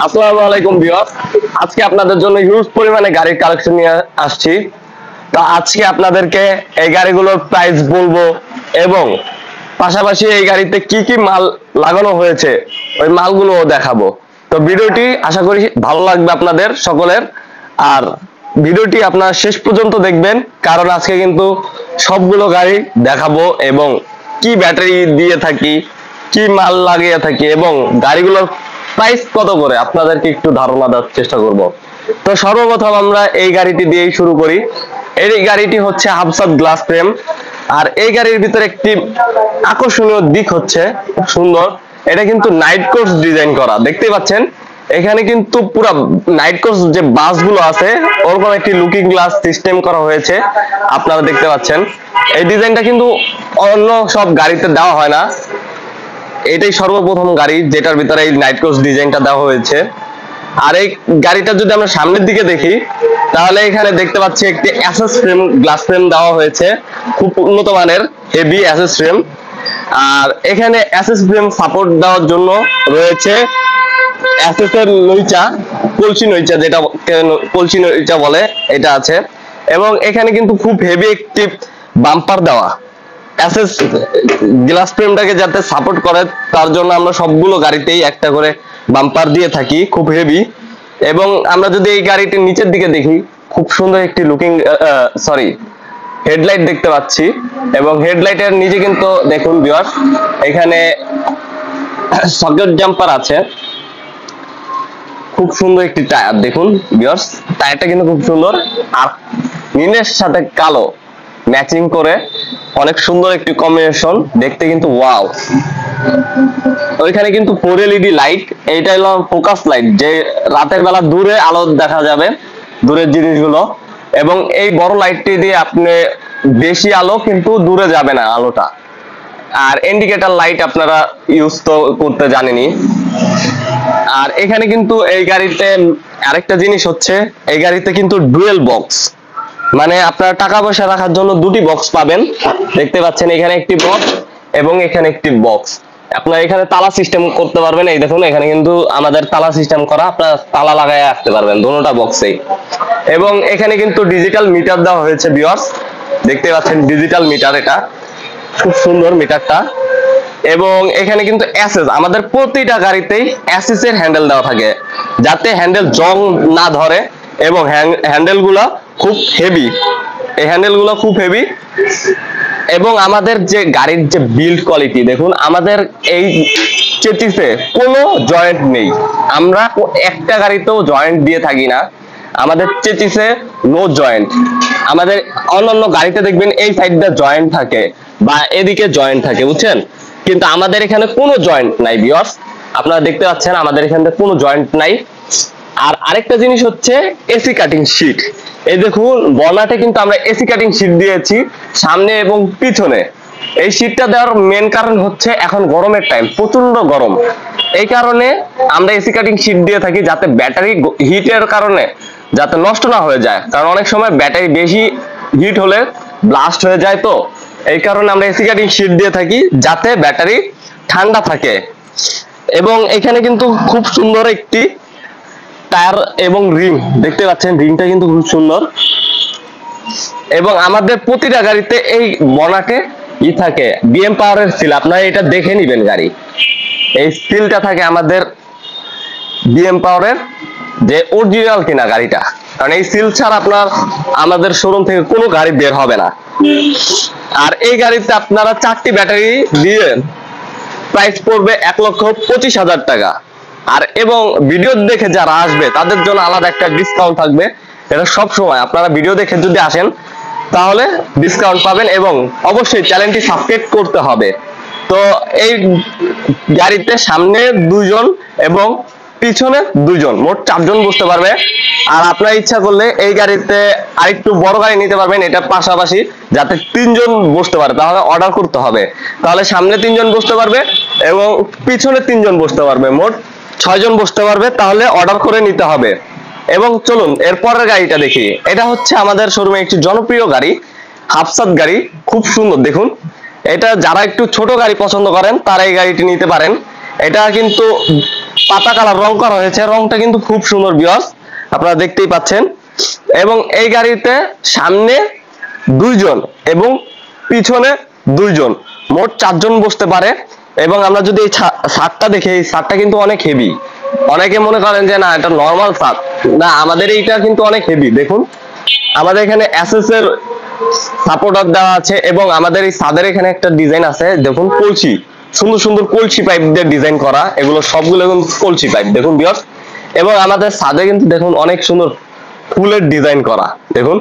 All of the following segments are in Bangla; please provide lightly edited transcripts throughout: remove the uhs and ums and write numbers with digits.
আসসালামু আলাইকুম ভিউয়ার্স, আজকে আপনাদের জন্য হিউজ পরিমাণে গাড়ির কালেকশন নিয়ে আসছি। তো আজকে আপনাদেরকে এই গাড়িগুলোর প্রাইস বলবো এবং পাশাপাশি এই গাড়িতে কি কি মাল লাগানো হয়েছে ওই মালগুলোও দেখাবো। তো ভিডিওটি আশা করি ভালো লাগবে আপনাদের সকলের, আর ভিডিওটি আপনারা শেষ পর্যন্ত দেখবেন, কারণ আজকে কিন্তু সবগুলো গাড়ি দেখাবো এবং কি ব্যাটারি দিয়ে থাকি, কি মাল লাগিয়ে থাকি এবং গাড়িগুলোর প্রাইস কত করে আপনাদেরকে একটু ধারণা দেওয়ার চেষ্টা করব। তো সর্বপ্রথম আমরা এই গাড়িটি দিয়েই শুরু করি। এই গাড়িটি হচ্ছে হাফসাত গ্লাস ফ্রেম, আর এই গাড়ির ভিতরে একটি আকর্ষণীয় দিক হচ্ছে খুব সুন্দর, এটা কিন্তু নাইট কোর্স ডিজাইন করা, দেখতে পাচ্ছেন এখানে কিন্তু পুরো নাইট কোর্স যে বাসগুলো আছে ওরকম একটি লুকিং গ্লাস সিস্টেম করা হয়েছে, আপনারা দেখতে পাচ্ছেন। এই ডিজাইনটা কিন্তু অন্য সব গাড়িতে দেওয়া হয় না, এটাই সর্বপ্রথম গাড়ি যেটার ভিতরে এই নাইট কোর্স ডিজাইনটা দেওয়া হয়েছে। আর এই গাড়িটা যদি আমরা সামনের দিকে দেখি তাহলে এখানে দেখতে পাচ্ছি একটি অ্যাসেস ফ্রেম, গ্লাস ফ্রেম দেওয়া হয়েছে, খুব উন্নত মানের হেভি অ্যাসেস ফ্রেম। আর এখানে অ্যাসেস ফ্রেম সাপোর্ট দেওয়ার জন্য রয়েছে অ্যাসেসের নইচা, কলসি নইচা, যেটা কলসি নইচা বলে, এটা আছে। এবং এখানে কিন্তু খুব হেভি একটি বাম্পার দেওয়া, অ্যাসেস গ্লাস ফ্রেমটাকে যাতে সাপোর্ট করে তার জন্য আমরা সবগুলো গাড়িতেই একটা করে বাম্পার দিয়ে থাকি, খুব হেভি। এবং আমরা যদি এই গাড়িটির নিচের দিকে দেখি, খুব সুন্দর একটি লুকিং হেডলাইট দেখতে পাচ্ছি, এবং হেডলাইটের নিচে কিন্তু দেখুন ভিউয়ার্স এখানে সকেট জাম্পার আছে, খুব সুন্দর একটি টায়ার দেখুন ভিউয়ার্স, টায়ারটা কিন্তু খুব সুন্দর, আর নীলের সাথে কালো ম্যাচিং করে অনেক সুন্দর একটি কম্বিনেশন, দেখতে কিন্তু ওয়াও। ওইখানে কিন্তু 4 LED লাইট, এইটা হলো ফোকাস লাইট, যে রাতের বেলা দূরে আলো দেখা যাবে, দূরের জিনিসগুলো। এবং এই বড় লাইটটি দিয়ে আপনি বেশি আলো কিন্তু দূরে যাবে না আলোটা। আর ইন্ডিকেটর লাইট আপনারা ইউজ তো করতে জানেনই। আর এখানে কিন্তু এই গাড়িতে আরেকটা জিনিস হচ্ছে, এই গাড়িতে কিন্তু ডুয়েল বক্স, মানে আপনারা টাকা পয়সা রাখার জন্য দুটি বক্স পাবেন, দেখতে পাচ্ছেন এখানে একটি বক্স এবং এখানে একটি বক্স। আপনারা এখানে তালা সিস্টেম করতে পারবেন, এই দেখুন এখানে কিন্তু আমাদের তালা সিস্টেম করা, আপনারা তালা লাগায় রাখতে পারবেন দুটোটা বক্সেই। এবং এখানে কিন্তু ডিজিটাল মিটার দেওয়া হয়েছে ভিউয়ার্স, দেখতে পাচ্ছেন ডিজিটাল মিটার, এটা খুব সুন্দর মিটারটা। এবং এখানে কিন্তু অ্যাসেস, আমাদের প্রতিটা গাড়িতেই অ্যাসেস এর হ্যান্ডেল দেওয়া থাকে যাতে হ্যান্ডেল জং না ধরে, এবং হ্যান্ডেল গুলা খুব হেভি, এই হ্যান্ডেল গুলো খুব হেভি। এবং আমাদের যে গাড়ির যে বিল্ড কোয়ালিটি দেখুন, আমাদের এই চেসিসে কোনো জয়েন্ট নেই, আমরা একটা গাড়িতেও জয়েন্ট দিয়ে থাকি না, আমাদের চেসিসে নো জয়েন্ট। আমাদের অন্যান্য গাড়িতে দেখবেন এই সাইডটা জয়েন্ট থাকে বা এদিকে জয়েন্ট থাকে, বুঝছেন, কিন্তু আমাদের এখানে কোনো জয়েন্ট নাই ভিউয়ার্স, আপনারা দেখতে পাচ্ছেন আমাদের এখানে কোনো জয়েন্ট নাই। আর আরেকটা জিনিস হচ্ছে এসি কাটিং শীট, এই দেখুন বনাটে কিন্তু আমরা এসি কাটিং শীট দিয়েছি সামনে এবং পিছনে। এই শীটটা দেওয়ার মেন কারণ হচ্ছে এখন গরমের টাইম, প্রচন্ড গরম, এই কারণে আমরা এসি কাটিং শীট দিয়ে থাকি যাতে ব্যাটারি হিটের কারণে যাতে নষ্ট না হয়ে যায়, কারণ অনেক সময় ব্যাটারি বেশি হিট হলে ব্লাস্ট হয়ে যায়, তো এই কারণে আমরা এসি কাটিং শীট দিয়ে থাকি যাতে ব্যাটারি ঠান্ডা থাকে। এবং এখানে কিন্তু খুব সুন্দর একটি টায়ার এবং রিং দেখতে পাচ্ছেন, রিংটা কিন্তু খুব সুন্দর। এবং আমাদের প্রতিটা গাড়িতে এই বনাটে থাকে বিএম পাওয়ারের সিল, আপনারা এটা দেখে নিবেন, গাড়ি এই সিলটা থাকে আমাদের বিএম পাওয়ারের, যে অরিজিনাল কিনা গাড়িটা, কারণ এই সিল ছাড়া আপনার আমাদের শোরুম থেকে কোনো গাড়ি বের হবে না। আর এই গাড়িতে আপনারা 4টি ব্যাটারি দিয়ে প্রাইস পড়বে 1,25,000 টাকা। আর এবং ভিডিও দেখে যারা আসবে তাদের জন্য আলাদা একটা ডিসকাউন্ট থাকবে, এটা সব সময় আপনারা ভিডিও দেখে যদি আসেন তাহলে ডিসকাউন্ট পাবেন, এবং অবশ্যই চ্যানেলটি সাবস্ক্রাইব করতে হবে। তো এই গাড়িতে সামনে 2 জন এবং পিছনে 2 জন, মোট 4 জন বসতে পারবে। আর আপনারা ইচ্ছা করলে এই গাড়িতে আরেকটু বড় গাড়ি নিতে পারবেন, এটা পাশাপাশি যাতে 3 জন বসতে পারে, তাহলে অর্ডার করতে হবে, তাহলে সামনে 3 জন বসতে পারবে এবং পিছনে 3 জন বসতে পারবে, মোট 6 জন বসতে পারবে, তাহলে অর্ডার করে নিতে হবে। এবং চলুন এরপরের গাড়িটা দেখি, এটা হচ্ছে আমাদের শোরুমে একটি জনপ্রিয় গাড়ি, হাফসাত গাড়ি, খুব সুন্দর দেখুন। এটা যারা একটু ছোট গাড়ি পছন্দ করেন তারা এই গাড়িটি নিতে পারেন। এটা কিন্তু পাতা কালার রং করা হয়েছে, রংটা কিন্তু খুব সুন্দর ভিউয়ার্স, আপনারা দেখতেই পাচ্ছেন। এবং এই গাড়িতে সামনে 2 জন এবং পিছনে 2 জন, মোট 4 জন বসতে পারে। এবং আমরা যদি এই ছাদটা দেখি, এই ছাদটা কিন্তু অনেক হেভি। অনেকে মনে করেন যে না এটা নরমাল ছাদ, না আমাদের এইটা কিন্তু অনেক হেভি। দেখুন আমাদের এখানে এসএস এর সাপোর্টার দেওয়া আছে এবং আমাদের এই ছাদের এখানে একটা ডিজাইন আছে, দেখুন কলসি, সুন্দর সুন্দর কলসি পাইপ দিয়ে ডিজাইন করা, এগুলো সবগুলো কিন্তু কলসি পাইপ দেখুন ভিউয়ার্স। এবং আমাদের ছাদে কিন্তু দেখুন অনেক সুন্দর ফুলের ডিজাইন করা, দেখুন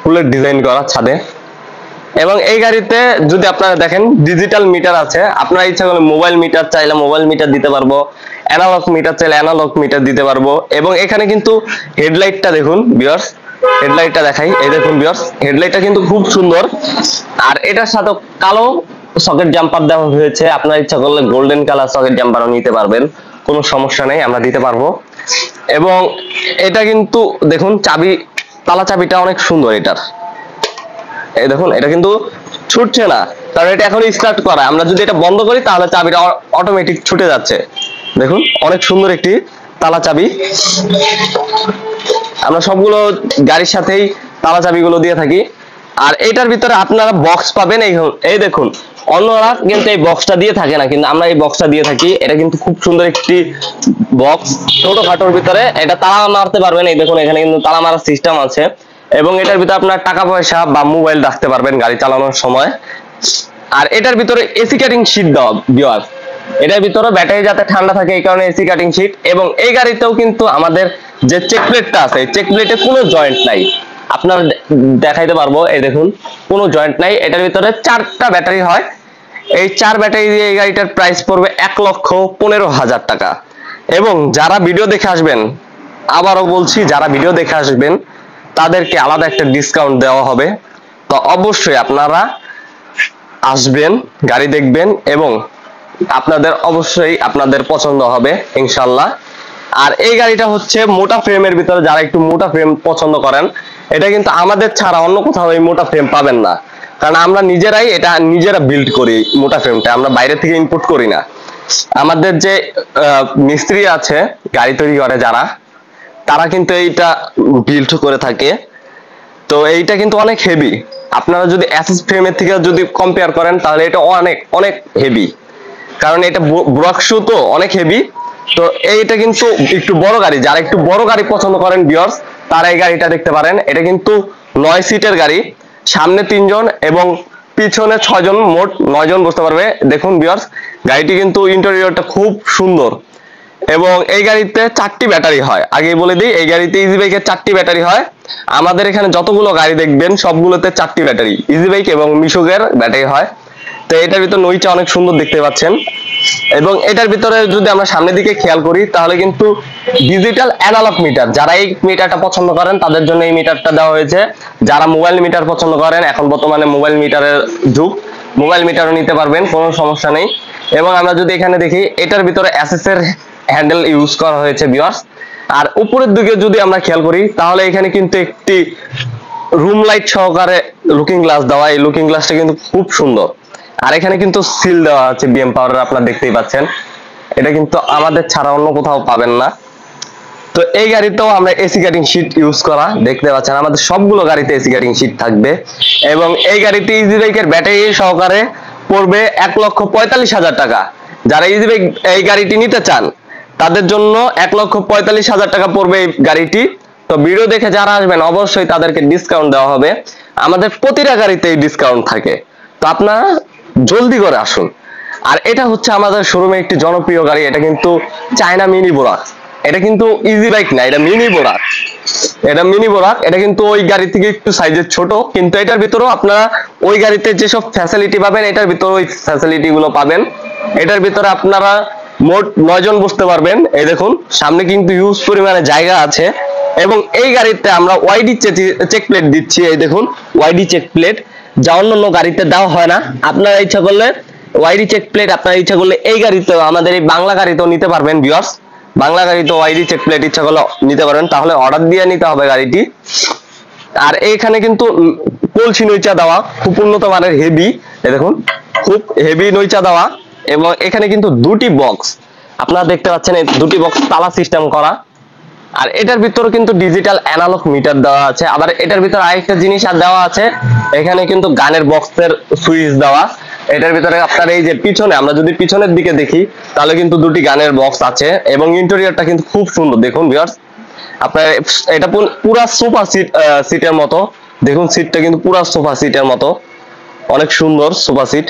ফুলের ডিজাইন করা ছাদে। এবং এই গাড়িতে যদি আপনারা দেখেন ডিজিটাল মিটার আছে, আপনারা ইচ্ছা করলে মোবাইল মিটার চাইলে মোবাইল মিটার দিতে পারবো, অ্যানালগ মিটার চাইলে অ্যানালগ মিটার দিতে পারবো। এবং এখানে কিন্তু হেডলাইটটা দেখুন ভিউয়ার্স, হেডলাইটটা দেখাই, এই দেখুন ভিউয়ার্স হেডলাইটটা কিন্তু খুব সুন্দর। আর এটার সাথে কালো সকেট জাম্পার দেওয়া হয়েছে, আপনারা ইচ্ছা করলে গোল্ডেন কালার সকেট জাম্পারও নিতে পারবেন, কোনো সমস্যা নেই, আমরা দিতে পারবো। এবং এটা কিন্তু দেখুন চাবি, তালা চাবিটা অনেক সুন্দর এটার, এই দেখুন এটা কিন্তু ছুটছে না, কারণ এটা এখন স্টার্ট করা। আমরা যদি এটা বন্ধ করি তাহলে চাবিটা অটোমেটিক ছুটে যাচ্ছে। দেখুন অনেক সুন্দর একটি তালা চাবি, আমরা সবগুলো গাড়ির সাথেই তালা চাবিগুলো দিয়ে থাকি। আর এটার ভিতরে আপনারা বক্স পাবেন, এই দেখুন অন্যরা কিন্তু এই বক্সটা দিয়ে থাকে না, কিন্তু আমরা এই বক্সটা দিয়ে থাকি। এটা কিন্তু খুব সুন্দর একটি বক্স, ছোটখাটোর ভিতরে এটা তালা মারতে পারবেন, এই দেখুন এখানে কিন্তু তালা মারার সিস্টেম আছে। এবং এটার ভিতরে আপনার টাকা পয়সা বা মোবাইল রাখতে পারবেন গাড়ি চালানোর সময়। আর এটার ভিতরে এসি কাটিং শীট দেওয়া ভিউয়ার্স, এটার ভিতরে ব্যাটারি যাতে ঠান্ডা থাকে এই কারণে এসি কাটিং শীট। এবং এই গাড়িতেও কিন্তু আমাদের যে চেক প্লেটটা আছে, চেক প্লেটে কোনো জয়েন্ট নাই, আপনারা দেখাইতে পারবো, এই দেখুন কোনো জয়েন্ট নাই। এটার ভিতরে 4টা ব্যাটারি হয়, এই 4 ব্যাটারি দিয়ে এই গাড়িটার প্রাইস পড়বে 1,15,000 টাকা। এবং যারা ভিডিও দেখে আসবেন, আবারও বলছি যারা ভিডিও দেখে আসবেন তাদেরকে আলাদা একটা ডিসকাউন্ট দেওয়া হবে। তো অবশ্যই আপনারা আসবেন, গাড়ি দেখবেন এবং আপনাদের অবশ্যই আপনাদের পছন্দ হবে ইনশাল্লাহ। আর এই গাড়িটা হচ্ছে মোটা ফ্রেমের ভিতরে, যারা একটু মোটা ফ্রেম পছন্দ করেন, এটা কিন্তু আমাদের ছাড়া অন্য কোথাও এই মোটা ফ্রেম পাবেন না, কারণ আমরা নিজেরাই এটা নিজেরা বিল্ড করি, মোটা ফ্রেমটা আমরা বাইরে থেকে ইম্পোর্ট করি না। আমাদের যে মিস্ত্রি আছে গাড়ি তৈরি করে যারা, তারা কিন্তু এইটা বিল্ড করে থাকে। তো এইটা কিন্তু অনেক হেভি, আপনারা যদি এসএস ফ্রেমের থেকে যদি কম্পেয়ার করেন তাহলে এটা অনেক অনেক হেভি, কারণ এটা ব্রকশু তো অনেক হেভি। তো এইটা কিন্তু একটু বড় গাড়ি, যারা একটু বড় গাড়ি পছন্দ করেন ভিউয়ার্স, তারা এই গাড়িটা দেখতে পারেন। এটা কিন্তু 9 সিটের গাড়ি, সামনে 3 জন এবং পিছনে 6 জন, মোট 9 জন বসতে পারবে। দেখুন ভিউয়ার্স গাড়িটি কিন্তু ইন্টেরিয়রটা খুব সুন্দর। এবং এই গাড়িতে 4টি ব্যাটারি হয়, আগেই বলে দিই এই গাড়িতে ইজি বাইকের 4টি ব্যাটারি হয়। আমাদের এখানে যতগুলো গাড়ি দেখবেন সবগুলোতে 4টি ব্যাটারি, ইজি বাইক এবং মিশুকের ব্যাটারি হয়। তো এটার ভিতর নইটা অনেক সুন্দর দেখতে পাচ্ছেন। এবং এটার ভিতরে যদি আমরা সামনের দিকে খেয়াল করি তাহলে কিন্তু ডিজিটাল অ্যানালগ মিটার, যারা এই মিটারটা পছন্দ করেন তাদের জন্য এই মিটারটা দেওয়া হয়েছে। যারা মোবাইল মিটার পছন্দ করেন, এখন বর্তমানে মোবাইল মিটারের যুগ, মোবাইল মিটারও নিতে পারবেন, কোনো সমস্যা নেই। এবং আমরা যদি এখানে দেখি এটার ভিতরে এসএস এর হ্যান্ডেল ইউজ করা হয়েছে ভিউয়ার্স। আর উপরের দিকে যদি আমরা খেয়াল করি তাহলে এখানে কিন্তু একটি রুম লাইট সহকারে লুকিং গ্লাস দেওয়া, এই লুকিং গ্লাসটা কিন্তু খুব সুন্দর। আর এখানে কিন্তু সিল দেওয়া আছে বিএম পাওয়ারের, আপনারা দেখতেই পাচ্ছেন, এটা কিন্তু আমাদের ছাড়া অন্য কোথাও পাবেন না। তো এই গাড়িতেও আমরা এসি কাটিং শীট ইউজ করা দেখতে পাচ্ছেন, আমাদের সবগুলো গাড়িতে এসি কাটিং শীট থাকবে। এবং এই গাড়িতে ইজি বাইকের ব্যাটারি সহকারে পড়বে 1,45,000 টাকা। যারা ইজি বাইক এই গাড়িটি নিতে চান তাদের জন্য 1,45,000 টাকা পড়বে এই গাড়িটি। তো ভিডিও দেখে যারা আসবেন অবশ্যই তাদেরকে ডিসকাউন্ট দেওয়া হবে, আমাদের প্রতিটা গাড়িতে এই ডিসকাউন্ট থাকে। তো আপনারা জলদি করে আসুন। আর এটা হচ্ছে আমাদের শোরুমে একটি জনপ্রিয় গাড়ি, এটা কিন্তু চায়না মিনি বোরাক, এটা কিন্তু ইজি বাইক না, এটা মিনি বোরাক, এটা মিনি বোরাক। এটা কিন্তু ওই গাড়ি থেকে একটু সাইজের ছোট, কিন্তু এটার ভিতরেও আপনারা ওই গাড়িতে যেসব ফ্যাসিলিটি পাবেন এটার ভিতরে ওই ফ্যাসিলিটি গুলো পাবেন। এটার ভিতরে আপনারা মোট 9 জন বসতে পারবেন। এই দেখুন সামনে কিন্তু হিউজ পরিমাণে জায়গা আছে। এবং এই গাড়িতে আমরা ওয়াইডি চেক প্লেট দিচ্ছি, এই দেখুন ওয়াইডি চেক প্লেট, যা অন্যান্য গাড়িতে দেওয়া হয় না। আপনারা ইচ্ছা করলে ওয়াইডি চেক প্লেট, আপনারা ইচ্ছা করলে এই গাড়িতেও, আমাদের এই বাংলা গাড়িতেও নিতে পারবেন ভিউয়ার্স, বাংলা গাড়িতে ওয়াইডি চেক প্লেট ইচ্ছা করলে নিতে পারবেন, তাহলে অর্ডার দিয়ে নিতে হবে গাড়িটি। আর এইখানে কিন্তু কলসি নইচা দেওয়া, খুব উন্নত মানের হেভি, এই দেখুন খুব হেভি নইচা দেওয়া। এবং এখানে কিন্তু দুটি বক্স আপনারা দেখতে পাচ্ছেন, এই দুটি বক্স তালা সিস্টেম করা। আর এটার ভিতরে কিন্তু ডিজিটাল অ্যানালগ মিটার দেওয়া আছে। আবার এটার ভিতরে আরেকটা জিনিস আর দেওয়া আছে, এখানে কিন্তু গানের বক্সের সুইচ দেওয়া। এটার ভিতরে আপনার এই যে পিছনে, আমরা যদি পিছনের দিকে দেখি তাহলে কিন্তু দুটি গানের বক্স আছে এবং ইন্টেরিয়রটা কিন্তু খুব সুন্দর। দেখুন ভিউয়ার্স, আপনার এটা পুরা সোফা সিটের মতো। দেখুন সিটটা কিন্তু পুরা সোফা সিটের মতো, অনেক সুন্দর সোফা সিট।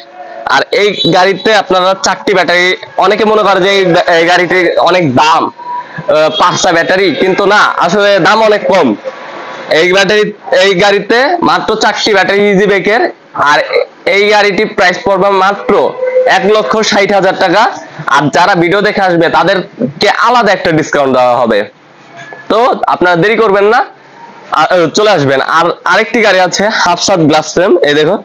আর এই গাড়িতে আপনারা 4টি ব্যাটারি, অনেকে মনে করে যে এই গাড়িতে অনেক দাম, 5টা ব্যাটারি, কিন্তু না, আসলে দাম অনেক কম। এই গাড়িতে মাত্র 4টি ব্যাটারি ইজি বাইকের। আর এই গাড়িটি প্রাইস পড়বে মাত্র 1,60,000 টাকা। আর যারা ভিডিও দেখে আসবে তাদেরকে আলাদা একটা ডিসকাউন্ট দেওয়া হবে। তো আপনারা দেরি করবেন না, চলে আসবেন। আর আরেকটি গাড়ি আছে হাফসাত গ্লাস ফ্রেম, এই দেখো,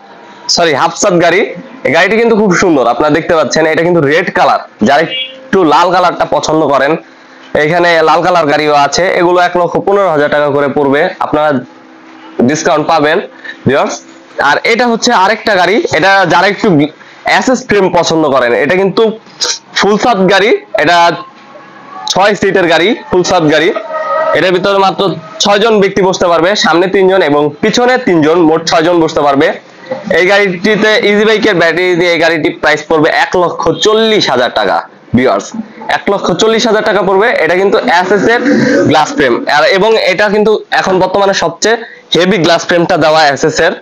সরি হাফসাত গাড়ি। এই গাড়িটি কিন্তু খুব সুন্দর, আপনারা দেখতে পাচ্ছেন। এটা কিন্তু রেড কালার, যারা একটু লাল কালারটা পছন্দ করেন, এখানে লাল কালার গাড়িও আছে। এগুলো 1,15,000 টাকা করে পড়বে, আপনারা ডিসকাউন্ট পাবেন ভিউয়ার্স। আর এটা হচ্ছে আরেকটা গাড়ি, এটা যারা একটু এসএস ফ্রেম পছন্দ করেন, এটা কিন্তু ফুলসাত গাড়ি। এটা 6 সিটের গাড়ি, ফুলসাত গাড়ি। এটার ভিতরে মাত্র 6 জন ব্যক্তি বসতে পারবে, সামনে 3 জন এবং পিছনে 3 জন, মোট 6 জন বসতে পারবে। এই গাড়িটিতে ইজি বাইকের ব্যাটারি দিয়ে এই গাড়িটি প্রাইস পড়বে 1,40,000 টাকা ভিউয়ার্স। 1,40,000 টাকা পড়বে। এটা কিন্তু এসএস এর গ্লাস ফ্রেম, এবং এটা কিন্তু এখন বর্তমানে সবচেয়ে হেভি গ্লাস ফ্রেমটা দেওয়া এসএস এর।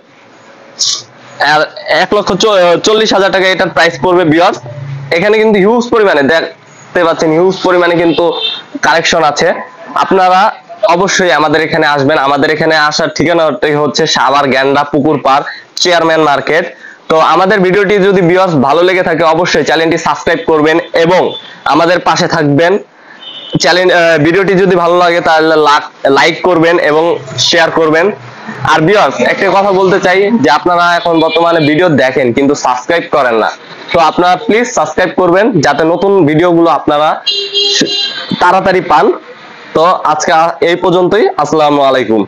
আর 1,40,000 টাকা এটার প্রাইস পড়বে ভিউয়ার্স। এখানে কিন্তু হিউজ পরিমাণে দেখতে পাচ্ছেন, হিউজ পরিমাণে কিন্তু কালেকশন আছে। আপনারা অবশ্যই আমাদের এখানে আসবেন। আমাদের এখানে আসার ঠিকানাটাই হচ্ছে সাভার গ্যান্ডা পুকুর পাড়, চেয়ারম্যান মার্কেট। তো আমাদের ভিডিওটি যদি ভিউয়ার্স ভালো লেগে থাকে, অবশ্যই চ্যানেলটি সাবস্ক্রাইব করবেন এবং আমাদের পাশে থাকবেন। ভিডিওটি যদি ভালো লাগে তাহলে লাইক করবেন এবং শেয়ার করবেন। আর ভিউয়ার্স একটা কথা বলতে চাই যে আপনারা এখন বর্তমানে ভিডিও দেখেন কিন্তু সাবস্ক্রাইব করেন না। তো আপনারা প্লিজ সাবস্ক্রাইব করবেন যাতে নতুন ভিডিওগুলো আপনারা তাড়াতাড়ি পান। তো আজকে এই পর্যন্তই। আসসালামু আলাইকুম।